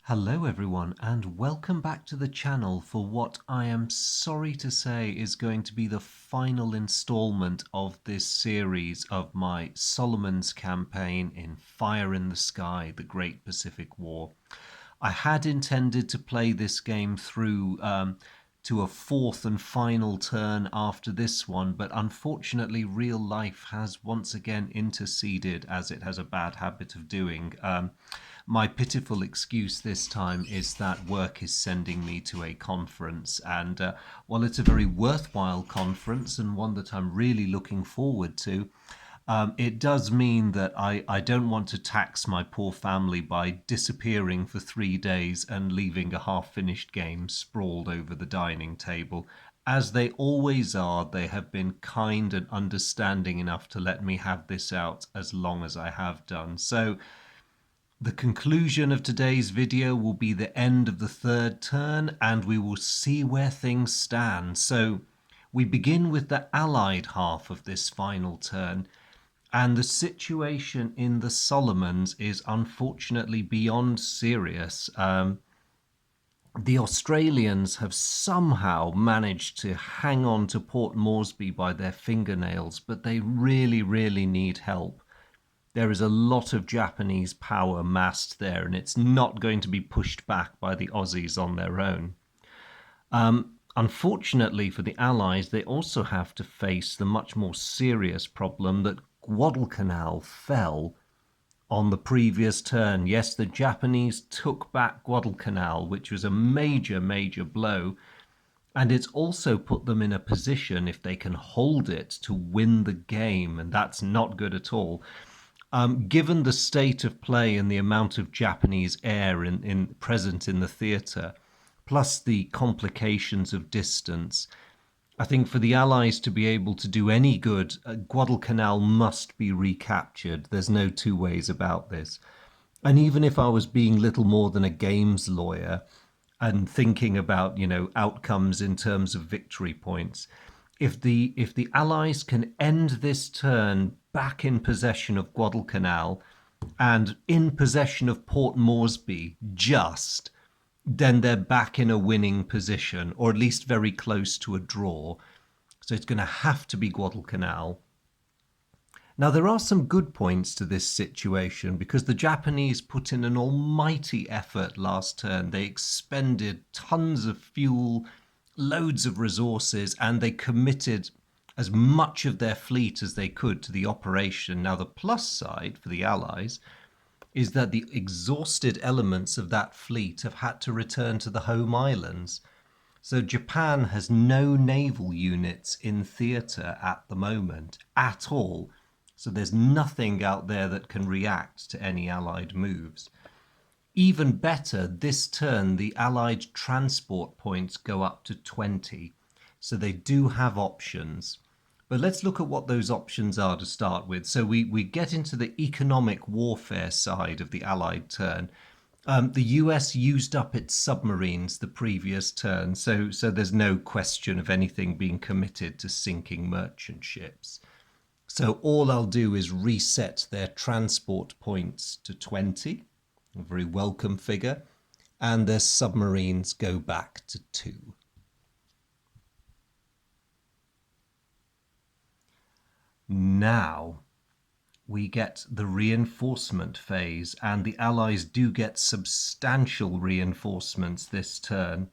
Hello everyone and welcome back to the channel for what I am sorry to say is going to be the final installment of this series of my Solomon's campaign in Fire in the Sky, the Great Pacific War. I had intended to play this game through to a fourth and final turn after this one, but unfortunately real life has once again interceded, as it has a bad habit of doing. My pitiful excuse this time is that work is sending me to a conference, and while it's a very worthwhile conference and one that I'm really looking forward to, it does mean that I don't want to tax my poor family by disappearing for 3 days and leaving a half-finished game sprawled over the dining table. As they always are, they have been kind and understanding enough to let me have this out as long as I have done. So the conclusion of today's video will be the end of the third turn, and we will see where things stand. So we begin with the Allied half of this final turn, and the situation in the Solomons is unfortunately beyond serious. The Australians have somehow managed to hang on to Port Moresby by their fingernails, but they really, really need help. There is a lot of Japanese power massed there, and it's not going to be pushed back by the Aussies on their own. Unfortunately for the Allies, they also have to face the much more serious problem that Guadalcanal fell on the previous turn. Yes, the Japanese took back Guadalcanal, which was a major, major blow, and it's also put them in a position, if they can hold it, to win the game, and that's not good at all. Given the state of play and the amount of Japanese air present in the theatre, plus the complications of distance, I think for the Allies to be able to do any good, Guadalcanal must be recaptured. There's no two ways about this. And even if I was being little more than a games lawyer and thinking about, outcomes in terms of victory points, if the Allies can end this turn back in possession of Guadalcanal and in possession of Port Moresby, then they're back in a winning position, or at least very close to a draw. So it's going to have to be Guadalcanal. Now, there are some good points to this situation because the Japanese put in an almighty effort last turn. They expended tons of fuel, loads of resources, and they committed as much of their fleet as they could to the operation. Now, the plus side for the Allies is that the exhausted elements of that fleet have had to return to the home islands. So Japan has no naval units in theatre at the moment at all. So there's nothing out there that can react to any Allied moves. Even better, this turn, the Allied transport points go up to 20. So they do have options. But let's look at what those options are to start with. So we get into the economic warfare side of the Allied turn. The US used up its submarines the previous turn, so there's no question of anything being committed to sinking merchant ships. So all I'll do is reset their transport points to 20, a very welcome figure, and their submarines go back to 2. Now we get the reinforcement phase, and the Allies do get substantial reinforcements this turn.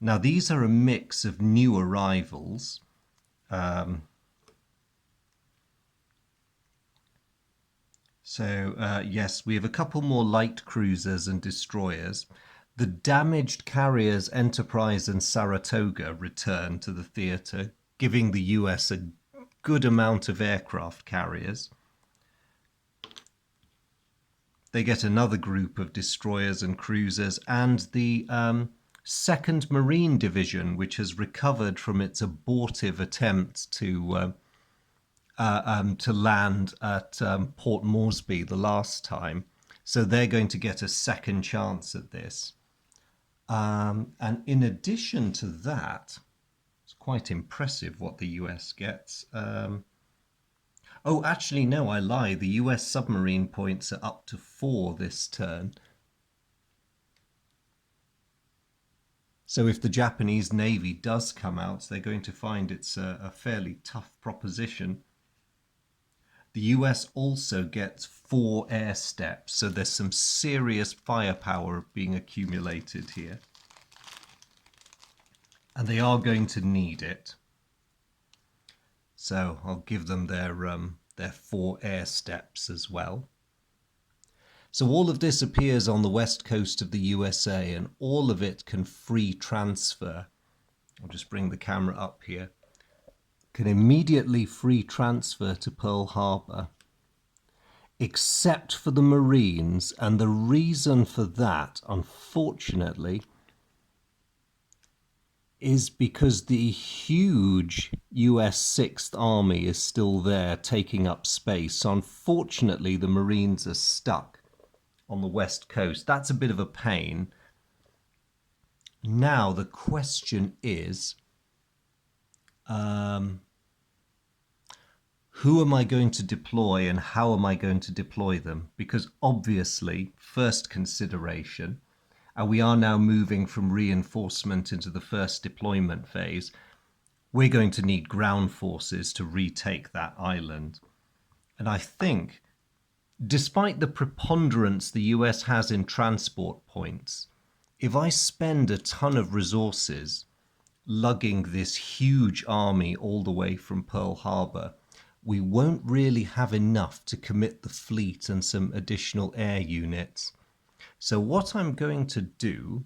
Now these are a mix of new arrivals. Yes, we have a couple more light cruisers and destroyers. The damaged carriers Enterprise and Saratoga return to the theatre, giving the US a good amount of aircraft carriers. They get another group of destroyers and cruisers, and the 2nd Marine Division, which has recovered from its abortive attempt to land at Port Moresby the last time. So they're going to get a second chance at this. And in addition to that, it's quite impressive what the US gets. Oh, actually, no, I lie. The US submarine points are up to 4 this turn. So if the Japanese Navy does come out, they're going to find it's a fairly tough proposition. The US also gets 4 air steps, so there's some serious firepower being accumulated here. And they are going to need it. So I'll give them their 4 air steps as well. So all of this appears on the west coast of the USA, and all of it can free transfer. I'll just bring the camera up here. Can immediately free transfer to Pearl Harbor, except for the Marines. And the reason for that, unfortunately, is because the huge US 6th Army is still there taking up space. So unfortunately, the Marines are stuck on the west coast. That's a bit of a pain. Now the question is, who am I going to deploy and how am I going to deploy them? Because obviously, first consideration, and we are now moving from reinforcement into the first deployment phase, we're going to need ground forces to retake that island. And I think, despite the preponderance the US has in transport points, if I spend a ton of resources lugging this huge army all the way from Pearl Harbor, we won't really have enough to commit the fleet and some additional air units. So what I'm going to do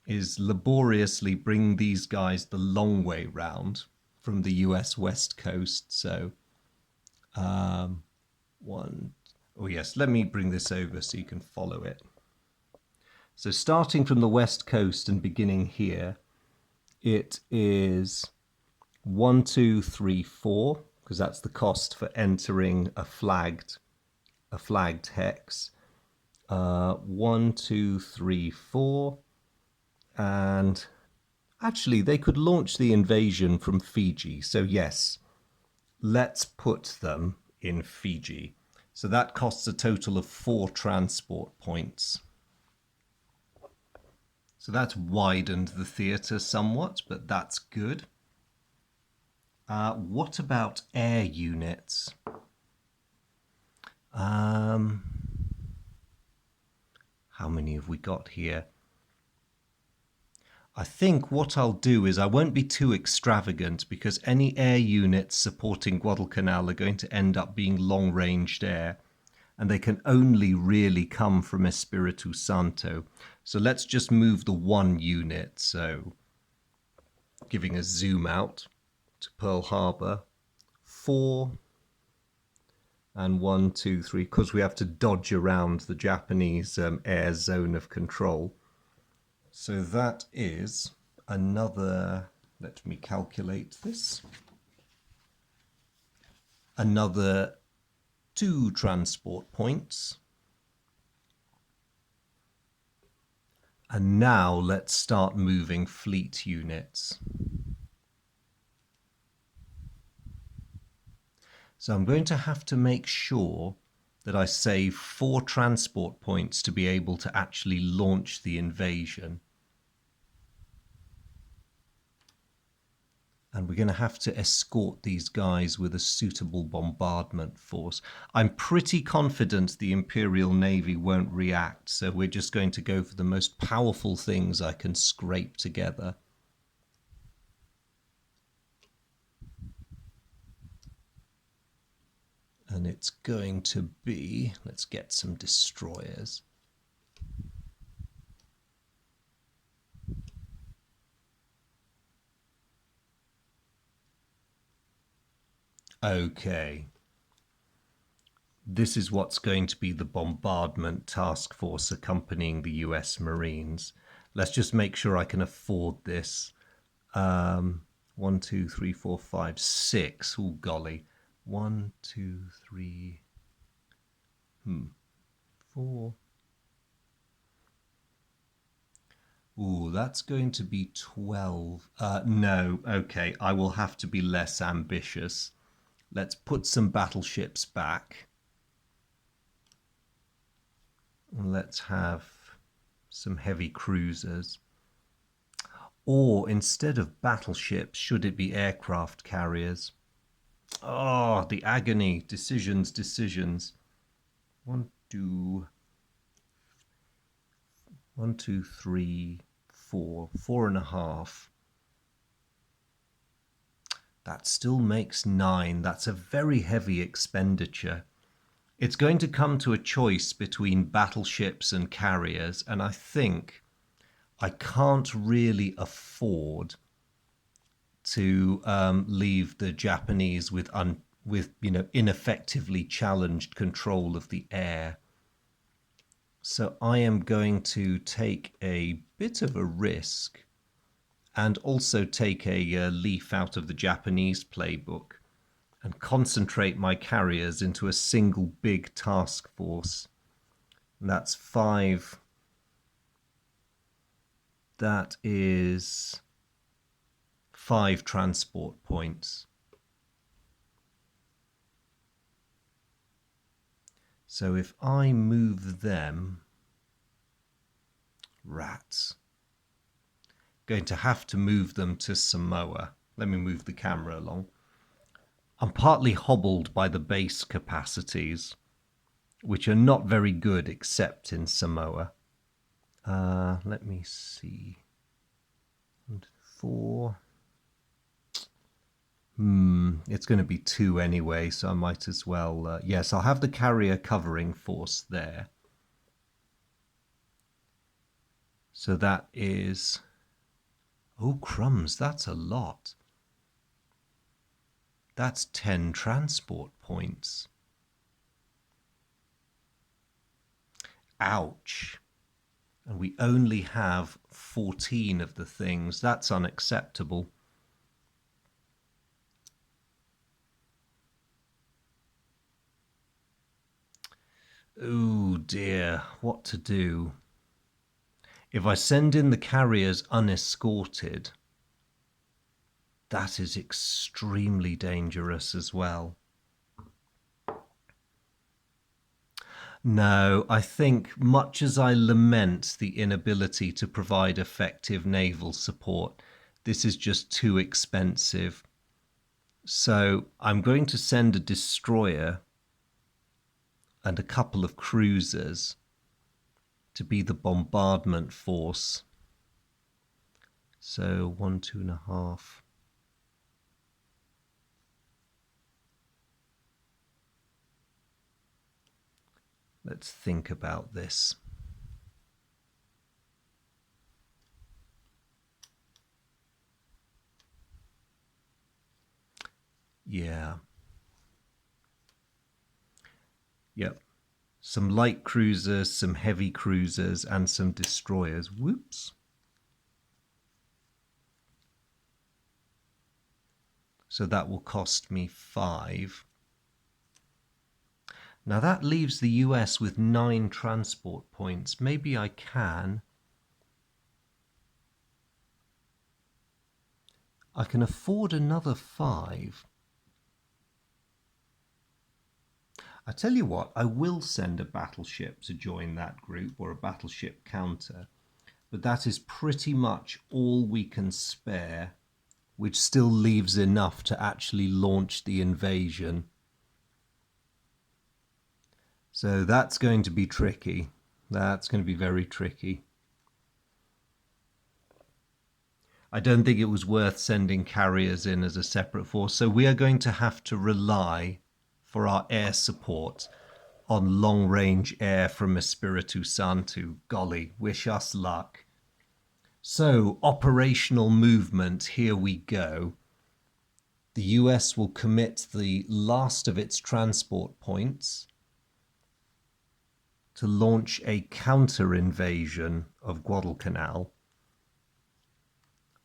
is laboriously bring these guys the long way round from the US West Coast. So let me bring this over so you can follow it. So starting from the West Coast and beginning here, it is 1, 2, 3, 4, because that's the cost for entering a flagged hex. 1, 2, 3, 4, and actually they could launch the invasion from Fiji. So yes, let's put them in Fiji. So that costs a total of 4 transport points. So that's widened the theatre somewhat, but that's good. What about air units? How many have we got here? I think what I'll do is I won't be too extravagant, because any air units supporting Guadalcanal are going to end up being long-ranged air, and they can only really come from Espiritu Santo. So let's just move the 1 unit. So giving a zoom out to Pearl Harbor, 4 and 1, 2, 3, because we have to dodge around the Japanese air zone of control. So that is another, let me calculate this, another 2 transport points. And now let's start moving fleet units. So I'm going to have to make sure that I save 4 transport points to be able to actually launch the invasion. And we're going to have to escort these guys with a suitable bombardment force. I'm pretty confident the Imperial Navy won't react, so we're just going to go for the most powerful things I can scrape together. And it's going to be, let's get some destroyers. Okay. This is what's going to be the bombardment task force accompanying the US Marines. Let's just make sure I can afford this. 1, 2, 3, 4, 5, 6. Oh, golly. 1, 2, 3, 4. Ooh, that's going to be 12. No, okay, I will have to be less ambitious. Let's put some battleships back. Let's have some heavy cruisers. Or instead of battleships, should it be aircraft carriers? Oh, the agony. Decisions, decisions. One, two, 3, 4, 4.5. That still makes 9. That's a very heavy expenditure. It's going to come to a choice between battleships and carriers, and I think I can't really afford to leave the Japanese with ineffectively challenged control of the air. So I am going to take a bit of a risk and also take a leaf out of the Japanese playbook and concentrate my carriers into a single big task force. And that's 5. That is 5 transport points. So if I move them, rats, going to have to move them to Samoa. Let me move the camera along. I'm partly hobbled by the base capacities, which are not very good except in Samoa. Let me see. 4. It's going to be 2 anyway, so I might as well... yes, I'll have the carrier covering force there. So that is... Oh, crumbs, that's a lot. That's 10 transport points. Ouch. And we only have 14 of the things. That's unacceptable. Oh dear, what to do? If I send in the carriers unescorted, that is extremely dangerous as well. No, I think, much as I lament the inability to provide effective naval support, this is just too expensive. So I'm going to send a destroyer and a couple of cruisers to be the bombardment force. So 1, 2.5. Let's think about this. Yeah. Yep. Some light cruisers, some heavy cruisers, and some destroyers. Whoops. So that will cost me 5. Now that leaves the US with 9 transport points. Maybe I can afford another 5. I tell you what, I will send a battleship to join that group, or a battleship counter, but that is pretty much all we can spare, which still leaves enough to actually launch the invasion. So that's going to be tricky. That's going to be very tricky. I don't think it was worth sending carriers in as a separate force, so we are going to have to rely for our air support on long-range air from Espiritu Santo. Golly, wish us luck. So, operational movement, here we go. The US will commit the last of its transport points to launch a counter-invasion of Guadalcanal.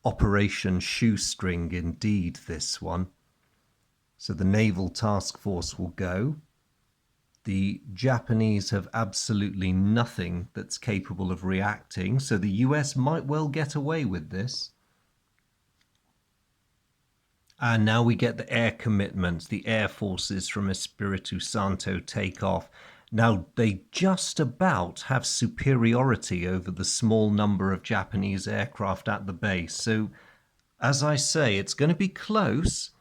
Operation Shoestring indeed, this one. So the naval task force will go. The Japanese have absolutely nothing that's capable of reacting, so the US might well get away with this. And now we get the air commitments. The air forces from Espiritu Santo take off. Now, they just about have superiority over the small number of Japanese aircraft at the base. So, as I say, it's going to be close.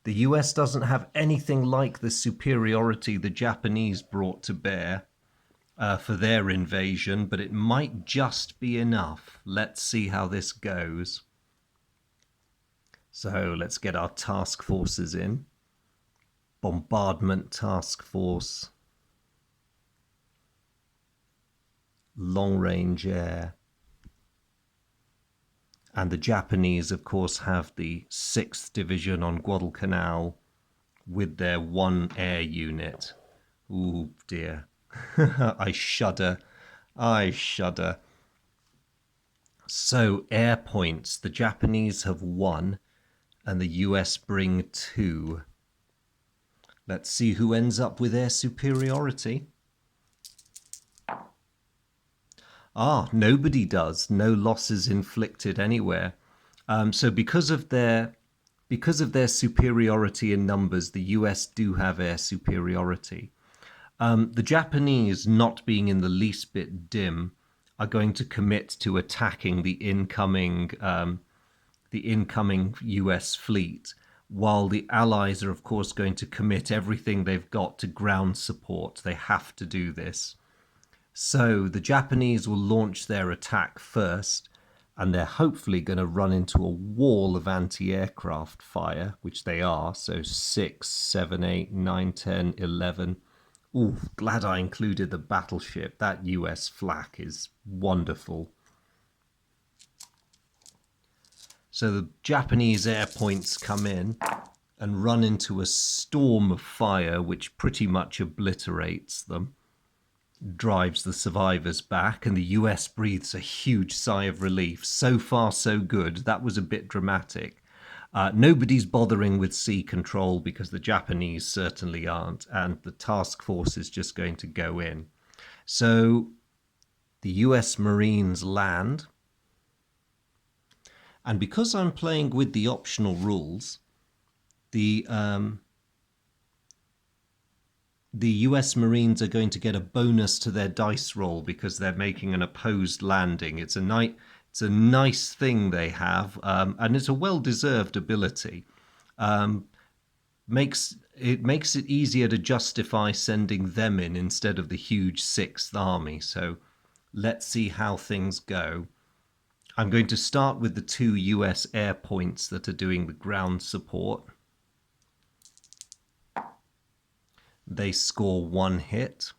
The US doesn't have anything like the superiority the Japanese brought to bear for their invasion, but it might just be enough. Let's see how this goes. So let's get our task forces in. Bombardment task force. Long range air. And the Japanese, of course, have the 6th Division on Guadalcanal with their 1 air unit. Ooh, dear. I shudder. I shudder. So, air points. The Japanese have 1 and the US bring 2. Let's see who ends up with air superiority. Nobody does. No losses inflicted anywhere. So because of their superiority in numbers, the US do have air superiority. The Japanese, not being in the least bit dim, are going to commit to attacking the incoming US fleet, while the Allies are, of course, going to commit everything they've got to ground support. They have to do this. So the Japanese will launch their attack first, and they're hopefully going to run into a wall of anti-aircraft fire, which they are. So 6, 7, 8, 9, 10, 11. Ooh, glad I included the battleship. That US flak is wonderful. So the Japanese air points come in and run into a storm of fire, which pretty much obliterates them. Drives the survivors back, and the US breathes a huge sigh of relief. So far, so good. That was a bit dramatic. Nobody's bothering with sea control because the Japanese certainly aren't, and the task force is just going to go in. So the US Marines land, and because I'm playing with the optional rules, the US Marines are going to get a bonus to their dice roll because they're making an opposed landing. It's a nice thing they have, and it's a well-deserved ability. Makes it easier to justify sending them in instead of the huge 6th Army. So let's see how things go. I'm going to start with the 2 US air points that are doing the ground support. They score 1 hit.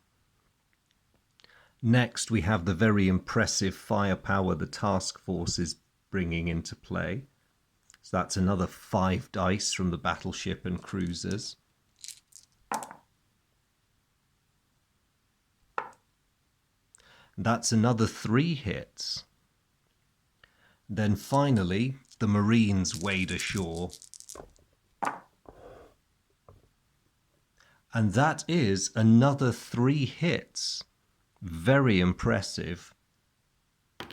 Next, we have the very impressive firepower the task force is bringing into play. So that's another 5 dice from the battleship and cruisers. That's another 3 hits. Then finally, the Marines wade ashore. And that is another 3 hits. Very impressive.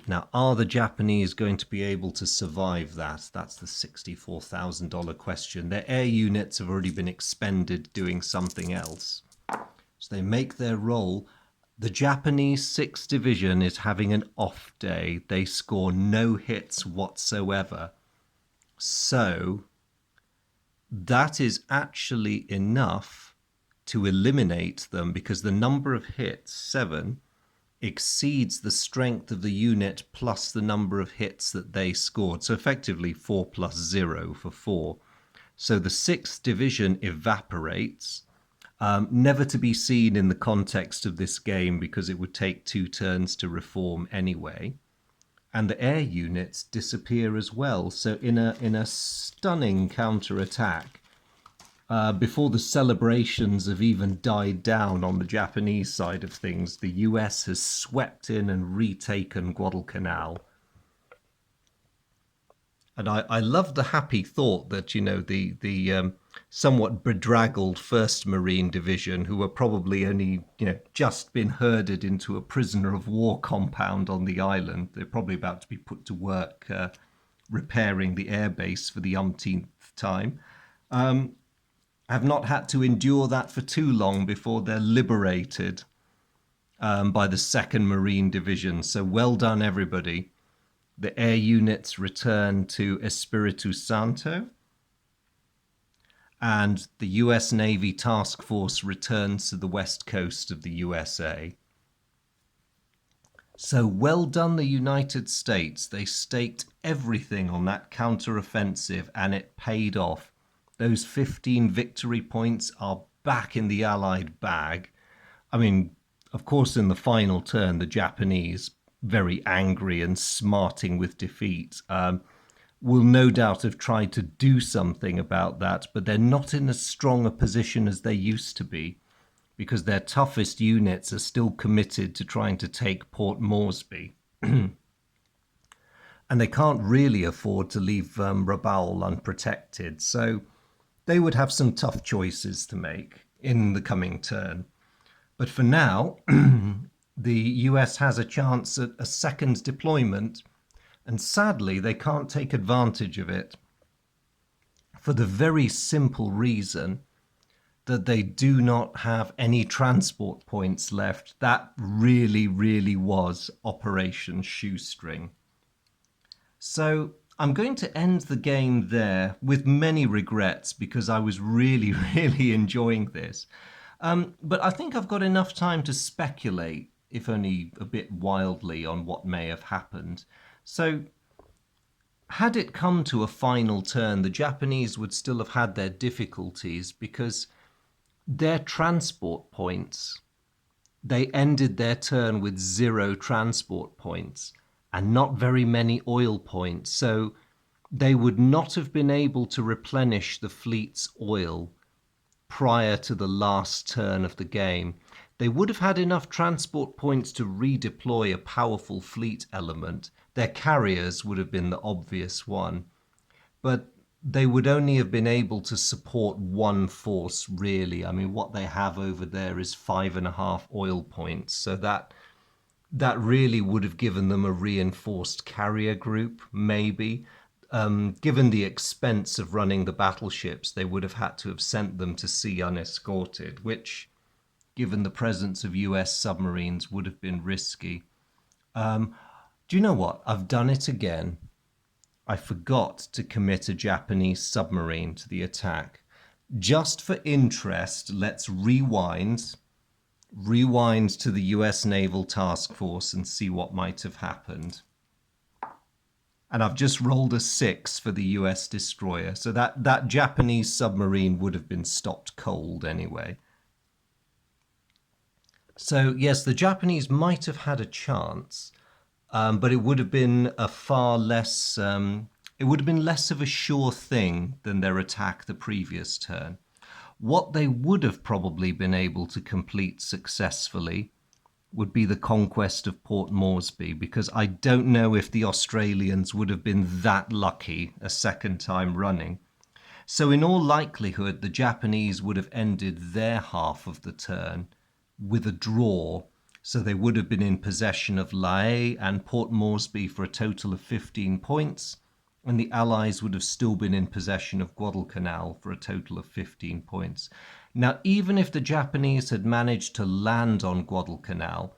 Now, are the Japanese going to be able to survive that? That's the $64,000 question. Their air units have already been expended doing something else. So they make their roll. The Japanese 6th Division is having an off day. They score no hits whatsoever. So that is actually enough to eliminate them because the number of hits, 7, exceeds the strength of the unit plus the number of hits that they scored. So effectively 4 plus 0 for 4. So the 6th Division evaporates, never to be seen in the context of this game because it would take 2 turns to reform anyway. And the air units disappear as well. So in a stunning counterattack, before the celebrations have even died down on the Japanese side of things, the US has swept in and retaken Guadalcanal. And I love the happy thought that, you know, the somewhat bedraggled 1st Marine Division, who were probably only, you know, just been herded into a prisoner of war compound on the island. They're probably about to be put to work repairing the airbase for the umpteenth time. Have not had to endure that for too long before they're liberated. by the 2nd Marine Division. So well done, everybody. The air units return to Espiritu Santo, and the US Navy task force returns to the west coast of the USA. So well done, the United States. They staked everything on that counteroffensive, and it paid off. Those 15 victory points are back in the Allied bag. I mean, of course, in the final turn, the Japanese, very angry and smarting with defeat, will no doubt have tried to do something about that, but they're not in as strong a position as they used to be, because their toughest units are still committed to trying to take Port Moresby. And they can't really afford to leave Rabaul unprotected. So they would have some tough choices to make in the coming turn. But for now, the US has a chance at a second deployment, and sadly, they can't take advantage of it for the very simple reason that they do not have any transport points left. That really, really was Operation Shoestring. So I'm going to end the game there with many regrets, because I was really, really enjoying this. But I think I've got enough time to speculate, if only a bit wildly, on what may have happened. So had it come to a final turn, the Japanese would still have had their difficulties, because their transport points, they ended their turn with 0 transport points and not very many oil points. So they would not have been able to replenish the fleet's oil prior to the last turn of the game. They would have had enough transport points to redeploy a powerful fleet element. Their carriers would have been the obvious one, but they would only have been able to support one force, really. I mean, what they have over there is 5.5 oil points, so that really would have given them a reinforced carrier group, maybe. Given the expense of running the battleships, they would have had to have sent them to sea unescorted, which, given the presence of US submarines, would have been risky. Do you know what? I've done it again. I forgot to commit a Japanese submarine to the attack. Just for interest, let's rewind to the US Naval Task Force and see what might have happened. And I've just rolled a 6 for the US destroyer, so that Japanese submarine would have been stopped cold anyway. So yes, the Japanese might have had a chance, but it would have been a far less, it would have been less of a sure thing than their attack the previous turn. What they would have probably been able to complete successfully would be the conquest of Port Moresby, because I don't know if the Australians would have been that lucky a second time running. So in all likelihood, the Japanese would have ended their half of the turn with a draw. So they would have been in possession of Lae and Port Moresby for a total of 15 points, and the Allies would have still been in possession of Guadalcanal for a total of 15 points. Now, even if the Japanese had managed to land on Guadalcanal,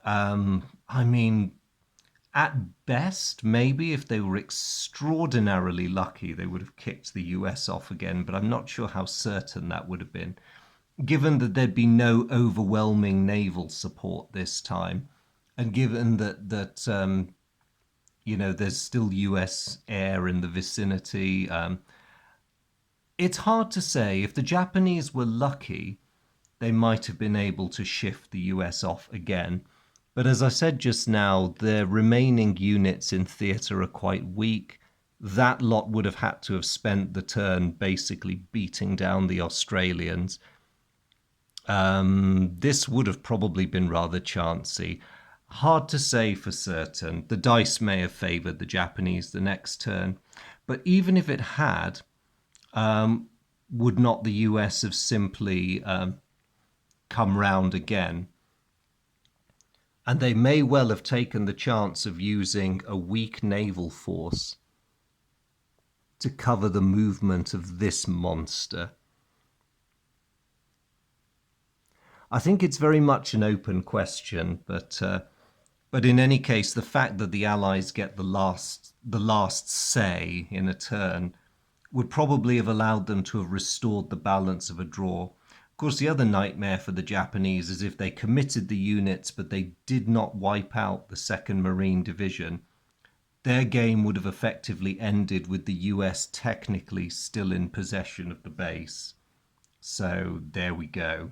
I mean, at best, maybe if they were extraordinarily lucky, they would have kicked the US off again, but I'm not sure how certain that would have been, given that there'd be no overwhelming naval support this time, and given that there's still US air in the vicinity. It's hard to say. If the Japanese were lucky, they might have been able to shift the US off again. But as I said just now, their remaining units in theatre are quite weak. That lot would have had to have spent the turn basically beating down the Australians. This would have probably been rather chancy. Hard to say for certain. The dice may have favoured the Japanese the next turn. But even if it had, would not the US have simply come round again? And they may well have taken the chance of using a weak naval force to cover the movement of this monster. I think it's very much an open question, but in any case, the fact that the Allies get the last say in a turn would probably have allowed them to have restored the balance of a draw. Of course, the other nightmare for the Japanese is if they committed the units but they did not wipe out the 2nd Marine Division, their game would have effectively ended with the US technically still in possession of the base. So there we go.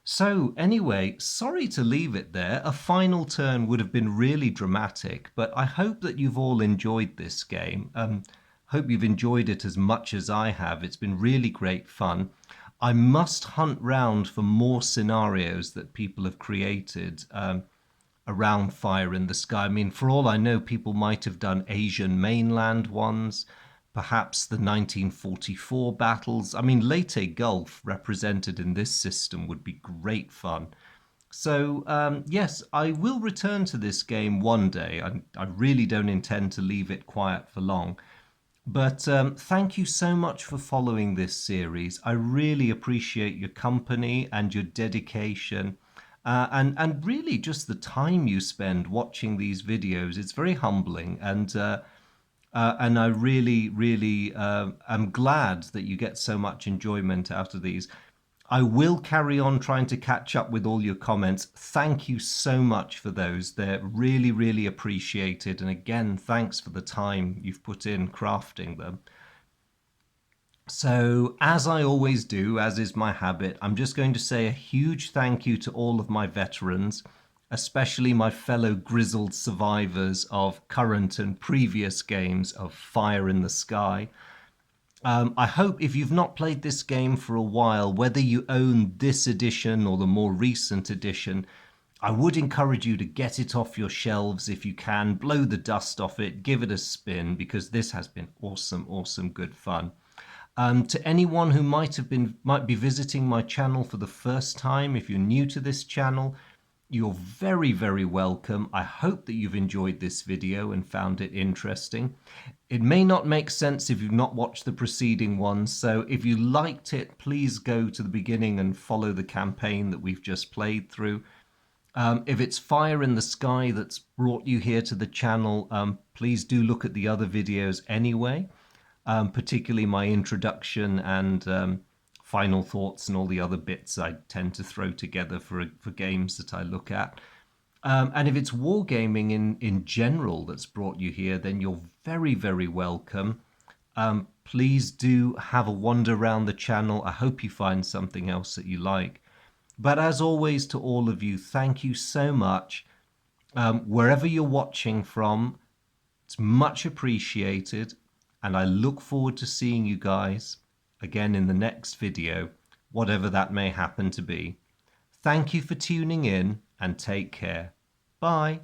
So anyway, sorry to leave it there. A final turn would have been really dramatic, but I hope that you've all enjoyed this game. Hope you've enjoyed it as much as I have. It's been really great fun. I must hunt round for more scenarios that people have created around Fire in the Sky. I mean, for all I know, people might have done Asian mainland ones, perhaps the 1944 battles. I mean, Leyte Gulf represented in this system would be great fun. So, yes, I will return to this game one day. I really don't intend to leave it quiet for long. But thank you so much for following this series. I really appreciate your company and your dedication. And really just the time you spend watching these videos. It's very humbling, and I really, really am glad that you get so much enjoyment out of these. I will carry on trying to catch up with all your comments. Thank you so much for those. They're really, really appreciated. And again, thanks for the time you've put in crafting them. So, as I always do, as is my habit, I'm just going to say a huge thank you to all of my veterans, especially my fellow grizzled survivors of current and previous games of Fire in the Sky. I hope if you've not played this game for a while, whether you own this edition or the more recent edition, I would encourage you to get it off your shelves if you can, blow the dust off it, give it a spin, because this has been awesome, awesome, good fun. To anyone who might be visiting my channel for the first time, if you're new to this channel, you're very, very welcome. I hope that you've enjoyed this video and found it interesting. It may not make sense if you've not watched the preceding ones, so if you liked it, please go to the beginning and follow the campaign that we've just played through. If it's Fire in the Sky that's brought you here to the channel, please do look at the other videos anyway, particularly my introduction and final thoughts and all the other bits I tend to throw together for games that I look at. And if it's wargaming in general that's brought you here, then you're very, very welcome. Please do have a wander around the channel. I hope you find something else that you like. But as always, to all of you, thank you so much. Wherever you're watching from, it's much appreciated. And I look forward to seeing you guys again in the next video, whatever that may happen to be. Thank you for tuning in and take care. Bye.